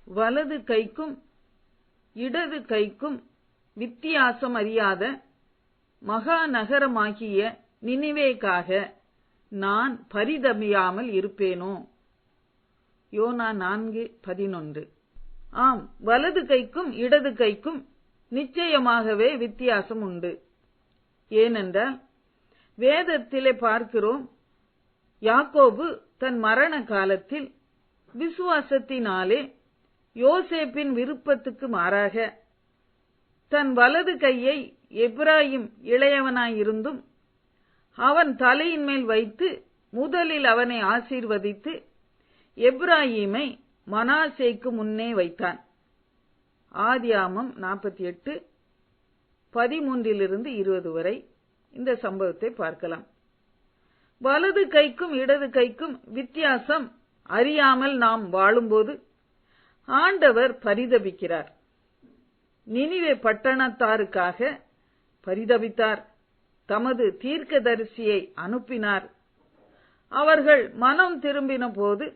வலது கைக்கும் இடது கைக்கும் வித்தியாசம் அறியாத மகாநகரமாகிய நினிவேக்காக நான் பரிதபியாமல் இருப்பேனோ? யோனா 4:11. ஆம், வலது கைக்கும் இடது கைக்கும் நிச்சயமாகவே வித்தியாசம் உண்டு. ஏனென்றால் வேதத்திலே பார்க்கிறோம், யாக்கோபு தன் மரண காலத்தில் விசுவாசத்தினாலே யோசேப்பின் விருப்பத்துக்கு மாறாக தன் வலது கையை எப்பிராயீம் இளையவனாயிருந்தும் அவன் தலையின் மேல் வைத்து முதலில் அவனை ஆசீர்வதித்து எப்பிராயீமை மனாசேக்கு முன்னே வைத்தான். ஆதியாகமம் 48:13-20 வரை இந்த சம்பவத்தை பார்க்கலாம். வலது கைக்கும் இடது கைக்கும் வித்தியாசம் அறியாமல் நாம் வாழும்போது ஆண்டவர் பரிதபிக்கிறார். நினிவே பட்டணத்தாருக்காக பரிதபித்தார். தமது தீர்க்கதரிசியை அனுப்பினார். அவர்கள் மனம் திரும்பின போது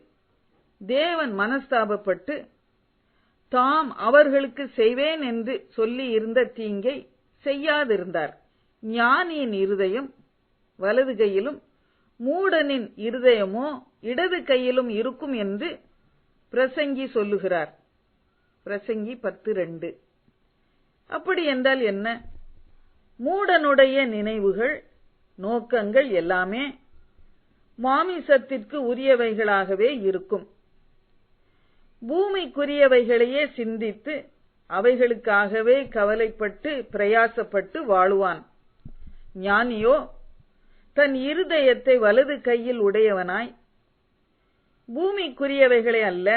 தேவன் மனஸ்தாபப்பட்டு தாம் அவர்களுக்கு செய்வேன் என்று சொல்லி இருந்த தீங்கை செய்யாதிருந்தார். ஞானியின் இருதயம் வலது கையிலும் மூடனின் இருதயமோ இடது கையிலும் இருக்கும் என்று பிரசங்கி சொல்லுகிறார். பிரசங்கி 10:2. அப்படி என்றால் என்ன? மூடனுடைய நினைவுகள், நோக்கங்கள் எல்லாமே மாமிசத்திற்கு உரியவைகளாகவே இருக்கும். பூமிக்குரியவைகளையே சிந்தித்து அவைகளுக்காகவே கவலைப்பட்டு பிரயாசப்பட்டு வாழுவான். ஞானியோ தன் இருதயத்தை வலது கையில் உடையவனாய் பூமிக்குரியவைகளை அல்ல,